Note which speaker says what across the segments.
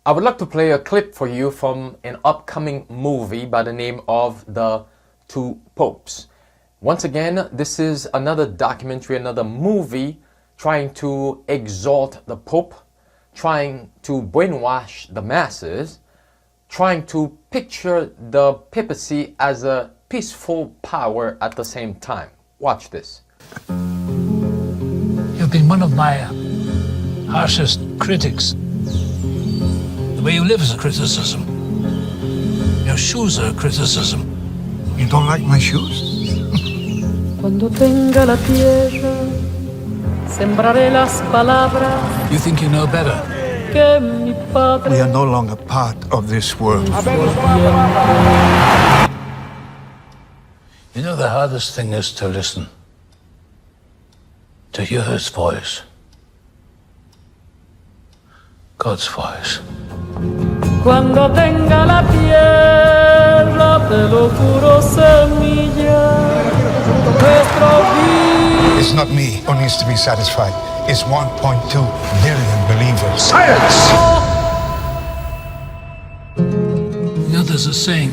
Speaker 1: I would like to play a clip for you from an upcoming movie by the name of The Two Popes. Once again, this is another documentary, another movie trying to exalt the Pope, trying to brainwash the masses, trying to picture the papacy as a peaceful power at the same time. Watch this.
Speaker 2: You've been one of my harshest critics. The way you live is a criticism. Your shoes are a criticism.
Speaker 3: You don't like my shoes?
Speaker 4: Cuando tenga la tierra, sembraré las palabras
Speaker 2: You think you know better?
Speaker 4: que mi padre.
Speaker 3: We are no longer part of this world.
Speaker 2: You know the hardest thing is to listen. To hear his voice. God's voice.
Speaker 4: Cuando tenga la tierra, te lo juro, semilla, nuestro fin.
Speaker 3: It's not me who needs to be satisfied. It's 1.2 billion believers.
Speaker 2: You know there's a saying,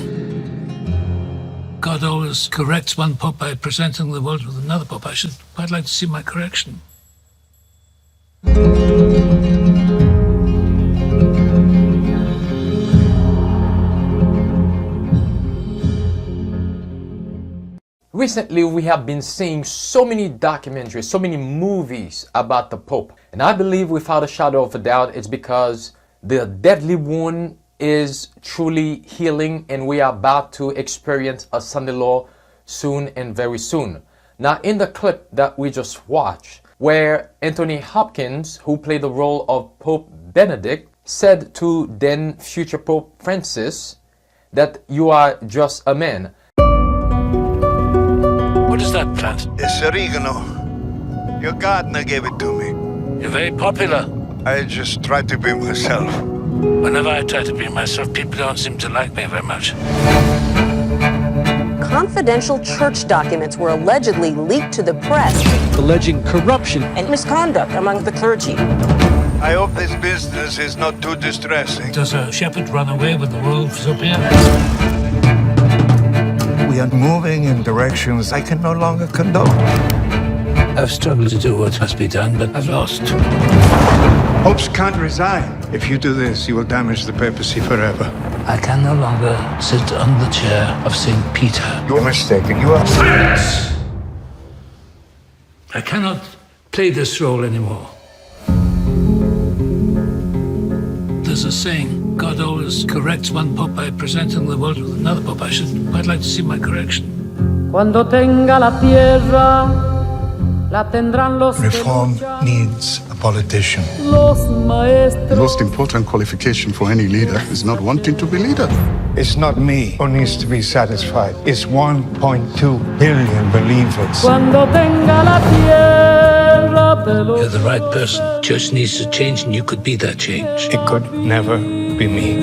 Speaker 2: God always corrects one pope by presenting the world with another pope. I'd like to see my correction.
Speaker 1: Recently, we have been seeing so many documentaries, so many movies about the Pope. And I believe without a shadow of a doubt, it's because the deadly wound is truly healing and we are about to experience a Sunday law soon and very soon. Now, in the clip that we just watched, where Anthony Hopkins, who played the role of Pope Benedict, said to then future Pope Francis that you are just a man.
Speaker 2: What is that plant?
Speaker 3: It's oregano. Your gardener gave it to me.
Speaker 2: You're very popular.
Speaker 3: I just tried to be myself.
Speaker 2: Whenever I try to be myself, people don't seem to like me very much.
Speaker 5: Confidential church documents were allegedly leaked to the press,
Speaker 6: alleging corruption
Speaker 5: and misconduct among the clergy.
Speaker 3: I hope this business is not too distressing.
Speaker 2: Does a shepherd run away when the wolves appear?
Speaker 3: We are moving in directions I can no longer condone.
Speaker 2: I've struggled to do what must be done, but I've lost.
Speaker 3: Popes can't resign. If you do this, you will damage the papacy forever.
Speaker 2: I can no longer sit on the chair of St. Peter.
Speaker 3: You are mistaken. You are...
Speaker 2: Silence! I cannot play this role anymore. There's a saying, God always corrects one pope by presenting the world with another pope. I'd like to see my correction.
Speaker 4: Cuando tenga la tierra, la tendrán los
Speaker 3: Reform needs a politician.
Speaker 4: los maestros.
Speaker 7: The most important qualification for any leader is not wanting to be leader.
Speaker 3: It's not me who needs to be satisfied. It's 1.2 billion believers.
Speaker 4: Cuando tenga la tierra, te lo
Speaker 2: You're the right person. Church needs to change, and you could be that change.
Speaker 3: It could never be me.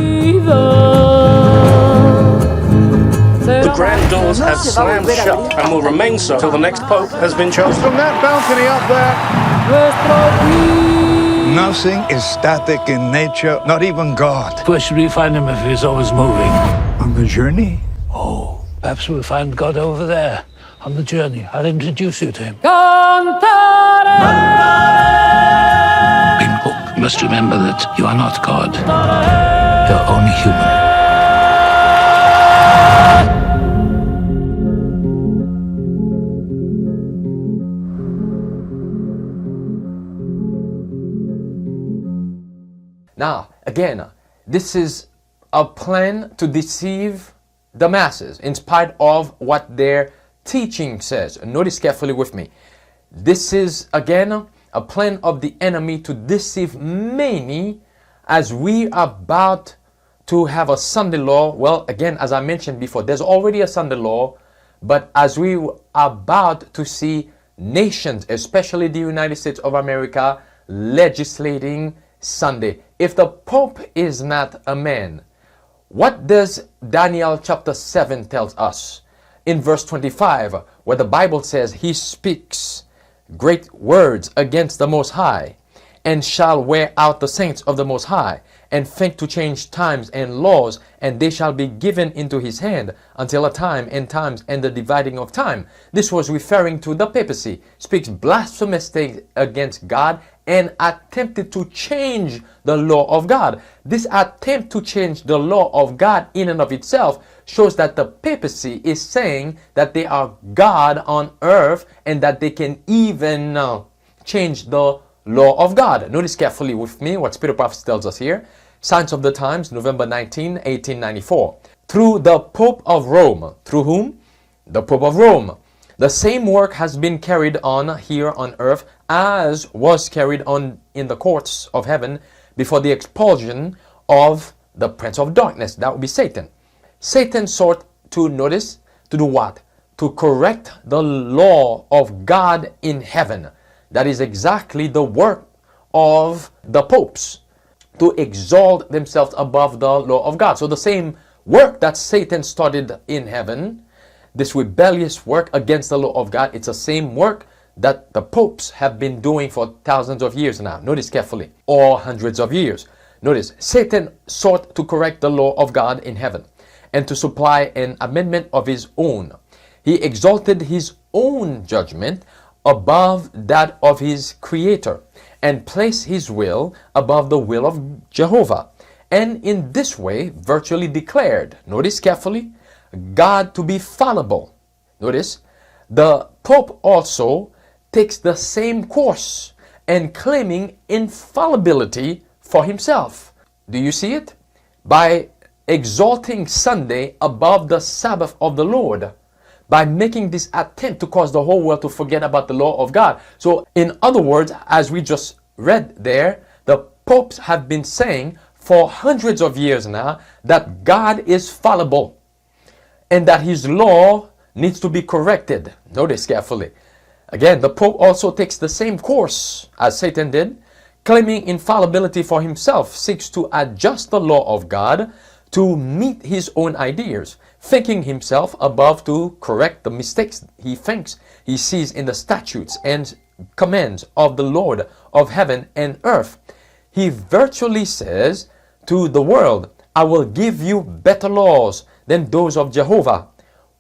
Speaker 8: The grand doors have slammed shut and will remain so till the next pope has been chosen.
Speaker 3: From that balcony up there, nothing is static in nature, not even God.
Speaker 2: Where should we find him if he's always moving?
Speaker 3: On the journey?
Speaker 2: Oh, perhaps we'll find God over there on the journey. I'll introduce you to him. Being Pope, you must remember that you are not God. You're only human.
Speaker 1: Now, again, this is a plan to deceive the masses in spite of what their teaching says. Notice carefully with me. This is, again, a plan of the enemy to deceive many as we are about to have a Sunday law. Well, again, as I mentioned before, there's already a Sunday law, but as we are about to see nations, especially the United States of America, legislating Sunday. If the Pope is not a man, what does Daniel chapter 7 tells us? In verse 25, where the Bible says he speaks great words against the Most High. and shall wear out the saints of the Most High, and think to change times and laws, and they shall be given into his hand until a time and times and the dividing of time. This was referring to the papacy, speaks blasphemous things against God and attempted to change the law of God. This attempt to change the law of God in and of itself shows that the papacy is saying that they are God on earth and that they can even change the law of God. Notice carefully with me what Spirit of Prophecy tells us here. Signs of the Times, November 19, 1894. Through the Pope of Rome. Through whom? The Pope of Rome. The same work has been carried on here on earth as was carried on in the courts of heaven before the expulsion of the prince of darkness. That would be Satan. Satan sought to, notice, to do what? To correct the law of God in heaven. That is exactly the work of the popes, to exalt themselves above the law of God. So the same work that Satan started in heaven, this rebellious work against the law of God, it's the same work that the popes have been doing for thousands of years now. Notice carefully, or hundreds of years. Notice, Satan sought to correct the law of God in heaven and to supply an amendment of his own. He exalted his own judgment above that of his creator and placed his will above the will of Jehovah, and in this way virtually declared, notice carefully, God to be fallible. Notice, the Pope also takes the same course and claiming infallibility for himself. Do you see it? By exalting Sunday above the Sabbath of the Lord, by making this attempt to cause the whole world to forget about the law of God. So in other words, as we just read there, the popes have been saying for hundreds of years now that God is fallible and that his law needs to be corrected. Notice carefully. Again, the Pope also takes the same course as Satan did, claiming infallibility for himself, seeks to adjust the law of God to meet his own ideas, thinking himself above to correct the mistakes he thinks he sees in the statutes and commands of the Lord of heaven and earth. He virtually says to the world, I will give you better laws than those of Jehovah.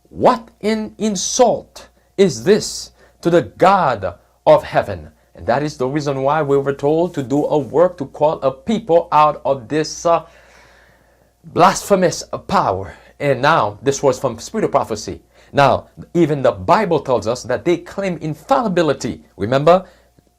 Speaker 1: What an insult is this to the God of heaven? And that is the reason why we were told to do a work to call a people out of this blasphemous power. And now, this was from Spirit of Prophecy. Now, even the Bible tells us that they claim infallibility. Remember,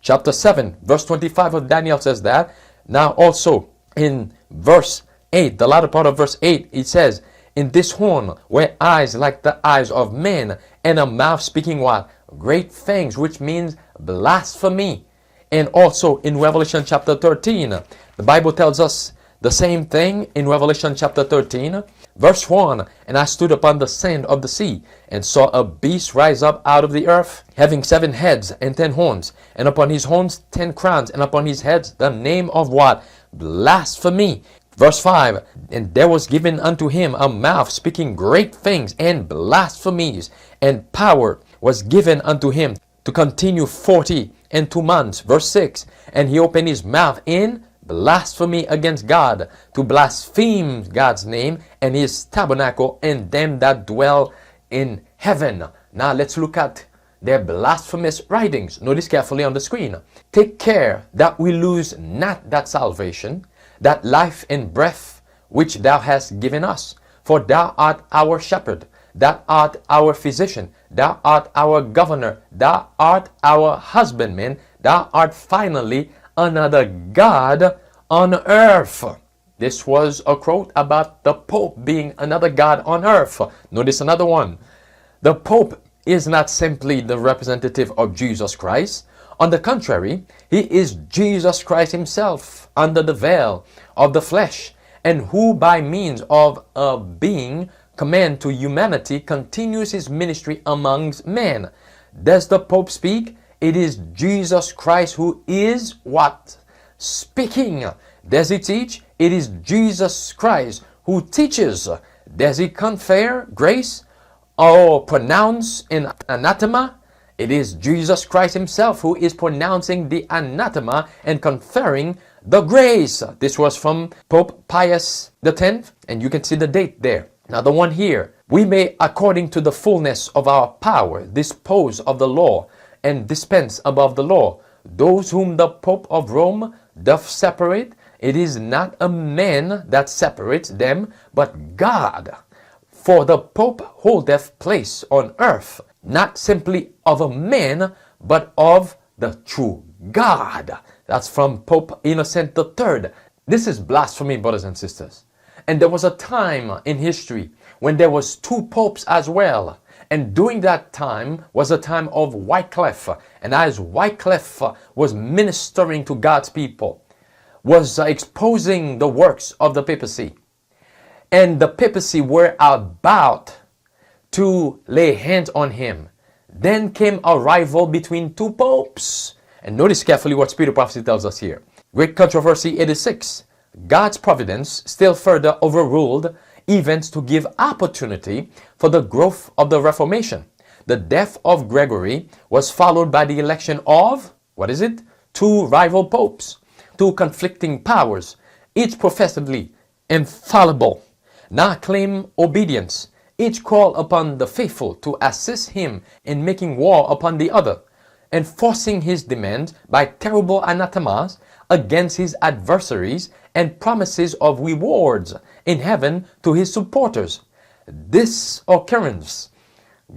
Speaker 1: chapter 7, verse 25 of Daniel says that. Now also, in verse 8, the latter part of verse 8, it says, in this horn were eyes like the eyes of men, and a mouth speaking what? Great things, which means blasphemy. And also in Revelation chapter 13, the Bible tells us the same thing in Revelation chapter 13, verse 1. And I stood upon the sand of the sea, and saw a beast rise up out of the earth, having 7 heads and 10 horns, and upon his horns 10 crowns, and upon his heads the name of what? Blasphemy. Verse 5, and there was given unto him a mouth speaking great things and blasphemies, and power was given unto him to continue 42 months. Verse 6, and he opened his mouth in blasphemy against God, to blaspheme God's name and his tabernacle and them that dwell in heaven. Now let's look at their blasphemous writings. Notice carefully on the screen. Take care that we lose not that salvation, that life and breath which thou hast given us. For thou art our shepherd, thou art our physician, thou art our governor, thou art our husbandman, thou art finally another God on earth. This was a quote about the Pope being another God on earth. Notice another one. The Pope is not simply the representative of Jesus Christ. On the contrary, he is Jesus Christ himself under the veil of the flesh, and who by means of a being command to humanity continues his ministry amongst men. Does the Pope speak? It is Jesus Christ who is what? Speaking. Does he teach? It is Jesus Christ who teaches. Does he confer grace or pronounce an anathema? It is Jesus Christ himself who is pronouncing the anathema and conferring the grace. This was from Pope Pius X, and you can see the date there. Now the one here, we may, according to the fullness of our power, dispose of the law and dispense above the law. Those whom the Pope of Rome doth separate, it is not a man that separates them, but God. For the Pope holdeth place on earth, not simply of a man, but of the true God. That's from Pope Innocent III. This is blasphemy, brothers and sisters. And there was a time in history when there was two popes as well. And during that time was a time of Wycliffe. And as Wycliffe was ministering to God's people, was exposing the works of the papacy. And the papacy were about to lay hands on him. Then came a rival between two popes. And notice carefully what Spirit of Prophecy tells us here. Great Controversy 86. God's providence still further overruled events to give opportunity for the growth of the Reformation. The death of Gregory was followed by the election of, what is it? Two rival popes, two conflicting powers, each professedly infallible, now claim obedience. Each call upon the faithful to assist him in making war upon the other, enforcing his demands by terrible anathemas against his adversaries and promises of rewards in heaven to his supporters. This occurrence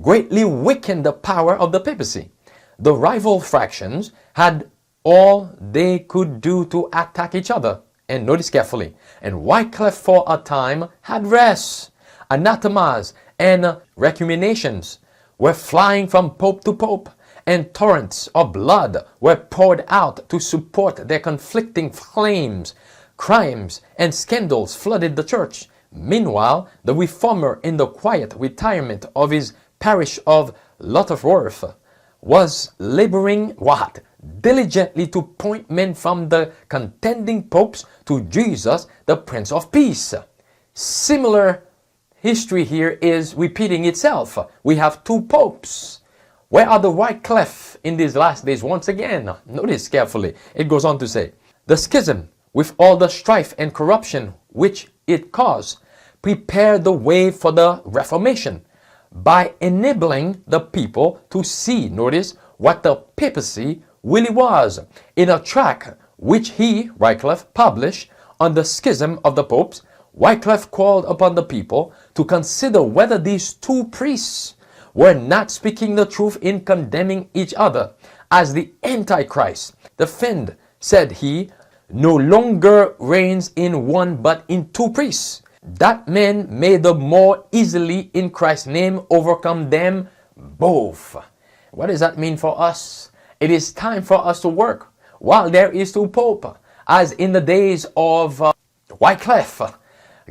Speaker 1: greatly weakened the power of the papacy. The rival fractions had all they could do to attack each other. And notice carefully, and Wycliffe for a time had rest. Anathemas and recriminations were flying from pope to pope, and torrents of blood were poured out to support their conflicting claims. Crimes and scandals flooded the church. Meanwhile, the reformer, in the quiet retirement of his parish of Lutterworth, was laboring what? Diligently to point men from the contending popes to Jesus, the Prince of Peace. Similar history here is repeating itself. We have two popes. Where are the Wycliffe in these last days? Once again, notice carefully. It goes on to say, the schism, with all the strife and corruption which it caused, prepared the way for the Reformation by enabling the people to see, notice, what the papacy really was. In a tract which he, Wycliffe, published on the schism of the popes, Wycliffe called upon the people to consider whether these two priests were not speaking the truth in condemning each other as the Antichrist. The fiend, said he, no longer reigns in one but in two priests. That man may the more easily in Christ's name overcome them both. What does that mean for us? It is time for us to work while there is two pope. As in the days of Wycliffe,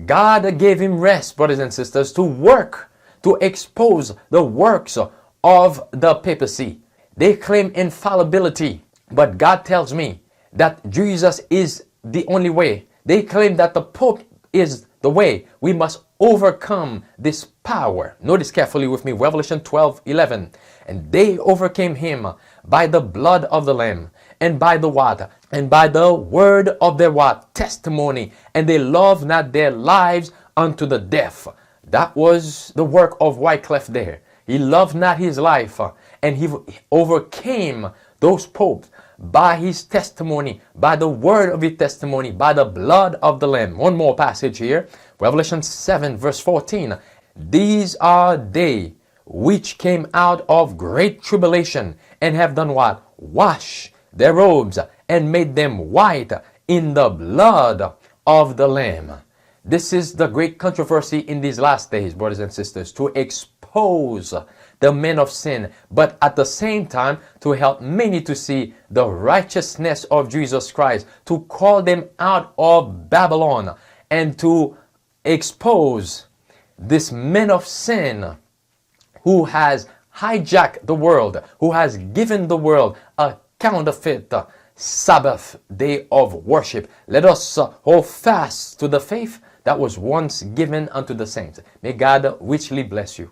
Speaker 1: God gave him rest, brothers and sisters, to work, to expose the works of the papacy. They claim infallibility, but God tells me that Jesus is the only way. They claim that the Pope is the way. We must overcome this power. Notice carefully with me, Revelation 12:11. And they overcame him by the blood of the Lamb, and by the water, and by the word of their what? Testimony. And they loved not their lives unto the death. That was the work of Wycliffe there. He loved not his life, and he overcame those popes by his testimony, by the word of his testimony, by the blood of the Lamb. One more passage here, Revelation 7 verse 14. These are they which came out of great tribulation, and have done what? Wash their robes, and made them white in the blood of the Lamb. This is the great controversy in these last days, brothers and sisters, to expose the men of sin, but at the same time to help many to see the righteousness of Jesus Christ, to call them out of Babylon, and to expose this man of sin who has hijacked the world, who has given the world a counterfeit Sabbath day of worship. Let us hold fast to the faith that was once given unto the saints. May God richly bless you.